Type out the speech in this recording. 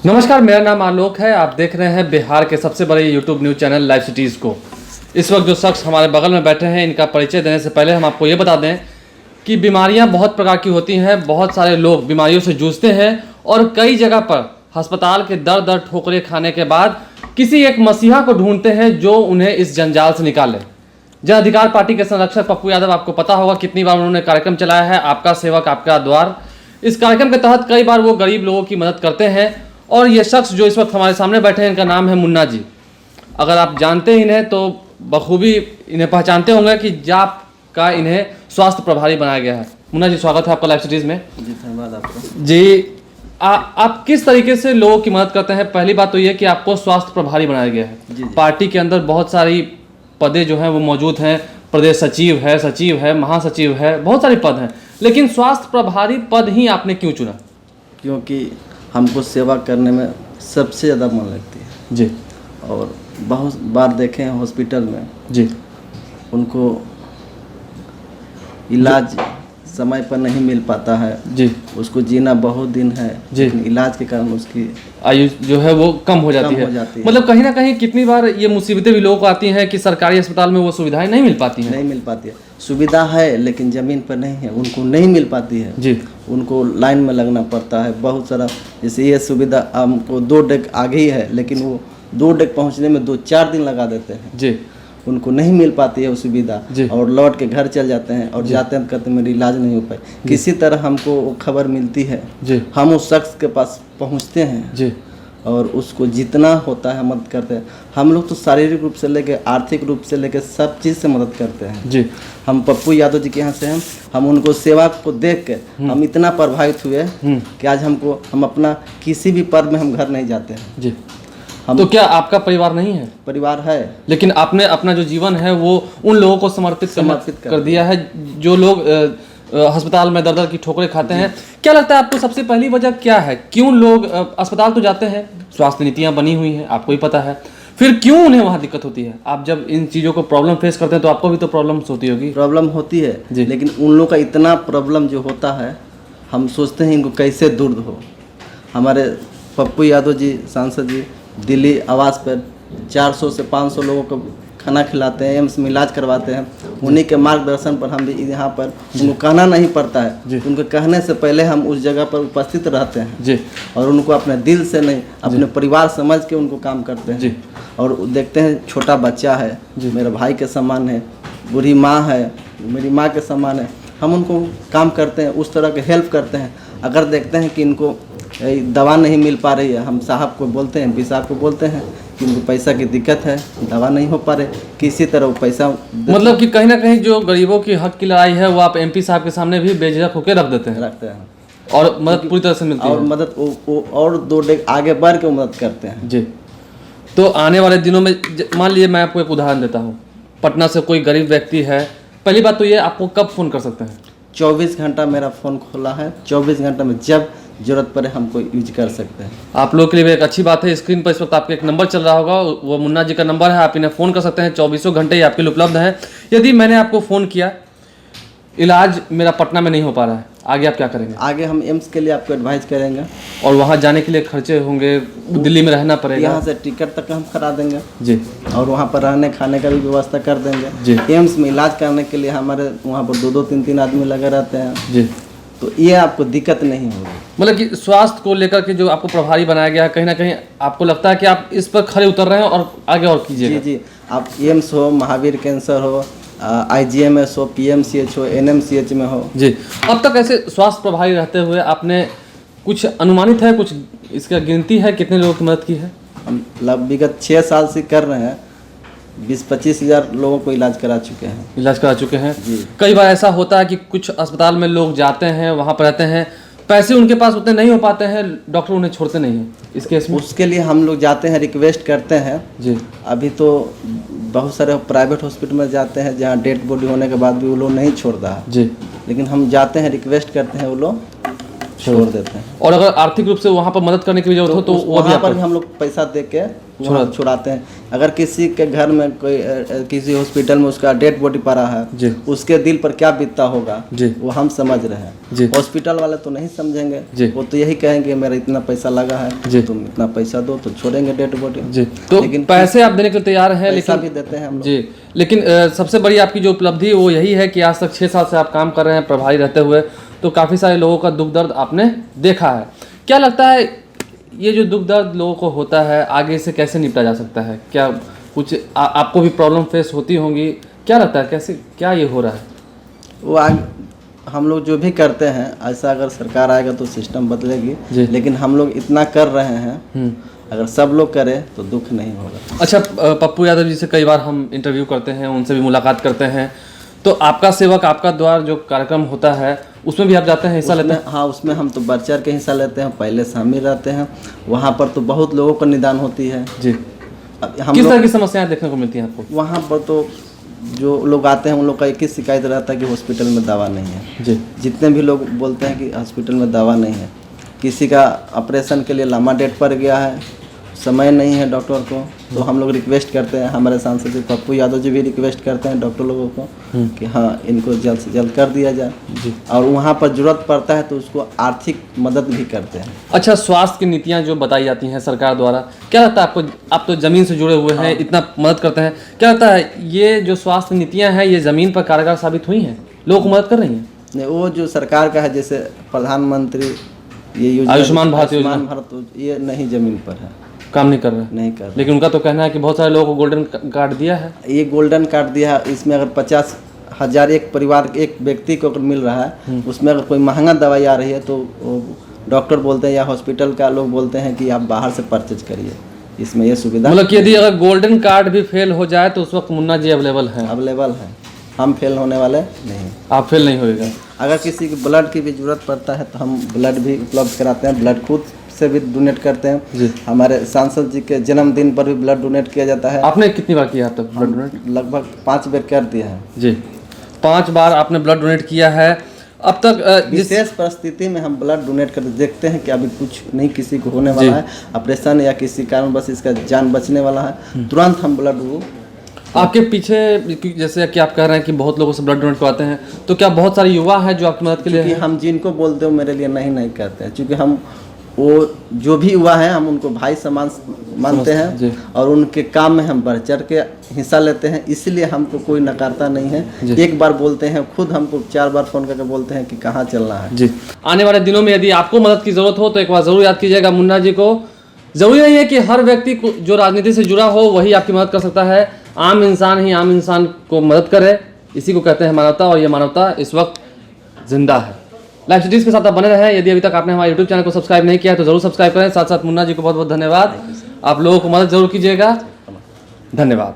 नमस्कार, मेरा नाम आलोक है। आप देख रहे हैं बिहार के सबसे बड़े YouTube news channel live cities को। इस वक्त जो शख्स हमारे बगल में बैठे हैं, इनका परिचय देने से पहले हम आपको ये बता दें कि बीमारियां बहुत प्रकार की होती हैं। बहुत सारे लोग बीमारियों से जूझते हैं और कई जगह पर अस्पताल के दर दर ठोकरें खाने के बाद किसी एक मसीहा को ढूंढते हैं जो उन्हें इस जंजाल से निकाले। जन अधिकार पार्टी के संरक्षक पप्पू यादव, आपको पता होगा कितनी बार उन्होंने कार्यक्रम चलाया है, आपका सेवक आपका द्वार। इस कार्यक्रम के तहत कई बार वो गरीब लोगों की मदद करते हैं। और ये शख्स जो इस वक्त हमारे सामने बैठे हैं, इनका नाम है मुन्ना जी। अगर आप जानते ही इन्हें तो बखूबी इन्हें पहचानते होंगे कि जाप का इन्हें स्वास्थ्य प्रभारी बनाया गया है। मुन्ना जी, स्वागत है आपका लाइव सिटीज़ में। जी धन्यवाद आपका। जी, आप किस तरीके से लोगों की मदद करते हैं? पहली बात तो ये कि आपको स्वास्थ्य प्रभारी बनाया गया है। जी। पार्टी के अंदर बहुत सारी पदें जो हैं वो मौजूद हैं। प्रदेश सचिव है, महासचिव है, बहुत सारे पद हैं, लेकिन स्वास्थ्य प्रभारी पद ही आपने क्यों चुना? क्योंकि हमको सेवा करने में सबसे ज़्यादा मन लगती है जी। और बहुत बार देखे हैं हॉस्पिटल में जी। उनको इलाज समय पर नहीं मिल पाता है। जी। उसको जीना बहुत दिन है जी। लेकिन इलाज के कारण उसकी आयु जो है वो कम हो जाती है। मतलब कहीं ना कहीं कितनी बार ये मुसीबतें भी लोगों को आती हैं कि सरकारी अस्पताल में वो सुविधाएं नहीं मिल पाती हैं। नहीं मिल पाती है। सुविधा है लेकिन ज़मीन पर नहीं है, उनको नहीं मिल पाती है। जी। उनको लाइन में लगना पड़ता है बहुत सारा। जैसे ये सुविधा हमको 2 डेग आगे ही है लेकिन वो 2 डेग पहुंचने में 2-4 दिन लगा देते हैं। जी। उनको नहीं मिल पाती है वो सुविधा जी। और लौट के घर चल जाते हैं और जाते हैं कहते हैं मेरी इलाज नहीं हो पाई। किसी तरह हमको वो खबर मिलती है। जी। हम उस शख्स के पास पहुंचते हैं। जी। और उसको जितना होता है मदद करते हैं। हम लोग तो शारीरिक रूप से लेके आर्थिक रूप से लेके सब चीज़ से मदद करते हैं। जी। हम पप्पू यादव जी के यहाँ से हम उनको सेवा को देख के हम इतना प्रभावित हुए कि आज हम अपना किसी भी पर्व में हम घर नहीं जाते हैं। जी। तो क्या आपका परिवार नहीं है? परिवार है, लेकिन आपने अपना जो जीवन है वो उन लोगों को समर्पित कर दिया है जो लोग अस्पताल में दर दर की ठोकरें खाते हैं। क्या लगता है आपको सबसे पहली वजह क्या है? क्यों लोग अस्पताल तो जाते हैं, स्वास्थ्य नीतियां बनी हुई हैं, आपको ही पता है, फिर क्यों उन्हें वहाँ दिक्कत होती है? आप जब इन चीज़ों को प्रॉब्लम फेस करते हैं तो आपको भी तो प्रॉब्लम्स होती होगी। प्रॉब्लम होती है लेकिन उन लोगों का इतना प्रॉब्लम जो होता है हम सोचते हैं इनको कैसे दूर हो। हमारे पप्पू यादव जी सांसद जी दिल्ली आवास पर 400 से 500 लोगों को खाना खिलाते हैं, एम्स में इलाज करवाते हैं। उन्हीं के मार्गदर्शन पर हम भी यहाँ पर उनको कहना नहीं पड़ता है। उनको कहने से पहले हम उस जगह पर उपस्थित रहते हैं जी। और उनको अपने दिल से नहीं अपने परिवार समझ के उनको काम करते हैं। जी। और देखते हैं छोटा बच्चा है मेरा भाई के समान है, बूढ़ी माँ है मेरी माँ के समान है। हम उनको काम करते हैं, उस तरह के हेल्प करते हैं। अगर देखते हैं कि इनको दवा नहीं मिल पा रही है, हम साहब को बोलते हैं, साहब को बोलते हैं कि उनको पैसा की दिक्कत है, दवा नहीं हो पा रहे, किसी तरह वो पैसा मतलब कि कहीं ना कहीं जो गरीबों की हक की लड़ाई है वो आप एमपी साहब के सामने भी बेझिझक होकर रखते हैं और मदद पूरी तरह से मिलती है। और मदद और 2 डेग आगे बढ़ के मदद करते हैं। जी। तो आने वाले दिनों में मान लीजिए मैं आपको एक उदाहरण देता हूँ, पटना से कोई गरीब व्यक्ति है, पहली बात तो ये आपको कब फ़ोन कर सकते हैं? 24 घंटा मेरा फ़ोन खुला है। 24 घंटा में जब जरूरत पड़े हमको यूज कर सकते हैं। आप लोग के लिए भी एक अच्छी बात है, स्क्रीन पर इस वक्त आपके एक नंबर चल रहा होगा, वो मुन्ना जी का नंबर है, आप इन्हें फ़ोन कर सकते हैं। 24 घंटे ये आपके लिए उपलब्ध है। यदि मैंने आपको फ़ोन किया, इलाज मेरा पटना में नहीं हो पा रहा है, आगे आप क्या करेंगे? आगे हम एम्स के लिए आपको एडवाइस करेंगे और वहाँ जाने के लिए खर्चे होंगे, दिल्ली में रहना पड़ेगा। यहाँ से टिकट तक हम करा देंगे जी। और वहाँ पर रहने खाने का भी व्यवस्था कर देंगे जी। एम्स में इलाज करने के लिए हमारे वहाँ पर 2-2 3-3 आदमी लगे रहते हैं जी। तो ये आपको दिक्कत नहीं होगी। मतलब कि स्वास्थ्य को लेकर के जो आपको प्रभारी बनाया गया है, कहीं ना कहीं आपको लगता है कि आप इस पर खड़े उतर रहे हैं और आगे और कीजिएगा। जी। आप एम्स हो, महावीर कैंसर हो, IGMS हो, PMCH हो, NMCH में हो। जी। अब तक ऐसे स्वास्थ्य प्रभारी रहते हुए आपने कुछ अनुमानित है, कुछ इसका गिनती है कितने लोगों की मदद की है? हम विगत 6 साल से कर रहे हैं, 20-25 हज़ार लोगों को इलाज करा चुके हैं। जी। कई बार ऐसा होता है कि कुछ अस्पताल में लोग जाते हैं, वहाँ पर रहते हैं, पैसे उनके पास उतने नहीं हो पाते हैं, डॉक्टर उन्हें छोड़ते नहीं हैं। इस केस में उसके लिए हम लोग जाते हैं, रिक्वेस्ट करते हैं। जी। अभी तो बहुत सारे प्राइवेट हॉस्पिटल में जाते हैं जहाँ डेड बॉडी होने के बाद भी वो लोग नहीं छोड़ता है। जी। लेकिन हम जाते हैं, रिक्वेस्ट करते हैं, वो लोग छोड़ देते हैं। और अगर आर्थिक रूप से वहाँ पर मदद करने की जरूरत हो तो वो वहाँ पर भी हम लोग पैसा दे के वहाँ छुड़ाते हैं। अगर किसी के घर में कोई किसी हॉस्पिटल में उसका डेड बॉडी पड़ा है, जी, उसके दिल पर क्या बीतता होगा जी, वो हम समझ रहे हैं। जी, हॉस्पिटल वाले तो नहीं समझेंगे, जी, वो तो यही कहेंगे मेरा इतना पैसा लगा है, जी, तुम इतना पैसा दो तो छोड़ेंगे डेड बॉडी। जी। तो लेकिन पैसे आप देने के लिए तैयार हैं, पैसा लेकिन भी देते हैं हम लोग। जी, लेकिन सबसे बड़ी आपकी जो उपलब्धि वो यही है कि आज तक 6 साल से आप काम कर रहे हैं प्रभारी रहते हुए, तो काफ़ी सारे लोगों का दुख दर्द आपने देखा है। क्या लगता है ये जो दुख दर्द लोगों को होता है आगे से कैसे निपटा जा सकता है? क्या कुछ आपको भी प्रॉब्लम फेस होती होंगी, क्या लगता है कैसे क्या ये हो रहा है? वो हम लोग जो भी करते हैं, ऐसा अगर सरकार आएगा तो सिस्टम बदलेगी, लेकिन हम लोग इतना कर रहे हैं, अगर सब लोग करें तो दुख नहीं होगा। अच्छा, पप्पू यादव जी से कई बार हम इंटरव्यू करते हैं, उनसे भी मुलाकात करते हैं, तो आपका सेवक आपका द्वार जो कार्यक्रम होता है उसमें भी आप जाते हैं, हिस्सा लेते हैं? हाँ, उसमें हम तो बढ़ चढ़ के हिस्सा लेते हैं, पहले से हम ही रहते हैं। वहाँ पर तो बहुत लोगों का निदान होती है जी। किस तरह की समस्याएं देखने को मिलती हैं आपको? वहाँ पर तो जो लोग आते हैं उन लोग का एक ही शिकायत रहता है कि हॉस्पिटल में दवा नहीं है जी। जितने भी लोग बोलते हैं कि हॉस्पिटल में दवा नहीं है, किसी का ऑपरेशन के लिए लंबा डेट पड़ गया है, समय नहीं है डॉक्टर को, तो हम लोग रिक्वेस्ट करते हैं, हमारे सांसद जी पप्पू यादव जी भी रिक्वेस्ट करते हैं डॉक्टर लोगों को कि हाँ इनको जल्द से जल्द कर दिया जाए जी। और वहाँ पर जरूरत पड़ता है तो उसको आर्थिक मदद भी करते हैं। अच्छा, स्वास्थ्य की नीतियाँ जो बताई जाती हैं सरकार द्वारा, क्या लगता है आपको? आप तो ज़मीन से जुड़े हुए हैं, इतना मदद करते हैं, क्या लगता है ये जो स्वास्थ्य नीतियाँ हैं ये ज़मीन पर कारगर साबित हुई हैं, लोगों को मदद कर रही हैं? नहीं, वो जो सरकार का है, जैसे प्रधानमंत्री ये योजना आयुष्मान भारत योजना, ये नहीं ज़मीन पर है, काम नहीं कर रहा है। नहीं कर रहा। लेकिन उनका तो कहना है कि बहुत सारे लोगों को गोल्डन कार्ड दिया है। ये गोल्डन कार्ड दिया है, इसमें अगर 50,000 एक परिवार एक व्यक्ति को अगर मिल रहा है, उसमें अगर कोई महंगा दवाई आ रही है तो डॉक्टर बोलते हैं या हॉस्पिटल का लोग बोलते हैं कि आप बाहर से परचेज करिए, इसमें ये सुविधा। मतलब कि यदि अगर गोल्डन कार्ड भी फेल हो जाए तो उस वक्त मुन्ना जी अवेलेबल हैं? अवेलेबल है, हम फेल होने वाले नहीं। आप फेल नहीं होएगा। अगर किसी को ब्लड की भी जरूरत पड़ता है तो हम ब्लड भी उपलब्ध कराते हैं, ब्लड खुद से भी डोनेट करते हैं जी। हमारे सांसद जी के जन्मदिन पर भी ब्लड डोनेट किया जाता है। आपने कितनी बार किया अब तक ब्लड डोनेट? लगभग 5 बार कर दिया है जी। 5 बार आपने ब्लड डोनेट किया है अब तक। विशेष परिस्थिति में हम ब्लड डोनेट करते देखते हैं कि अभी कुछ नहीं किसी को होने वाला है, ऑपरेशन या किसी कारण बस इसका जान बचने वाला है, तुरंत हम ब्लड वो। आपके पीछे जैसे कि आप कह रहे हैं कि बहुत लोगों से ब्लड डोनेट करवाते हैं, तो क्या बहुत सारे युवा हैं जो आपकी मदद के लिए हैं? हम जिनको बोलते हो मेरे लिए नहीं कहते हैं, क्योंकि हम वो जो भी हुआ है हम उनको भाई समान मानते हैं और उनके काम में हम बढ़ चढ़ के हिस्सा लेते हैं, इसलिए हमको कोई नकारता नहीं है। एक बार बोलते हैं, खुद हमको 4 बार फ़ोन करके बोलते हैं कि कहाँ चलना है जी। आने वाले दिनों में यदि आपको मदद की ज़रूरत हो तो एक बार ज़रूर याद कीजिएगा मुन्ना जी को। ज़रूरी नहीं है कि हर व्यक्ति को जो राजनीति से जुड़ा हो वही आपकी मदद कर सकता है, आम इंसान ही आम इंसान को मदद करे, इसी को कहते हैं मानवता, और ये मानवता इस वक्त जिंदा है। लाइव सिटीज़ के साथ आप बने रहें। यदि अभी तक आपने हमारे यूट्यूब चैनल को सब्सक्राइब नहीं किया है तो जरूर सब्सक्राइब करें। साथ साथ मुन्ना जी को बहुत बहुत धन्यवाद। आप लोगों को मदद जरूर कीजिएगा। धन्यवाद।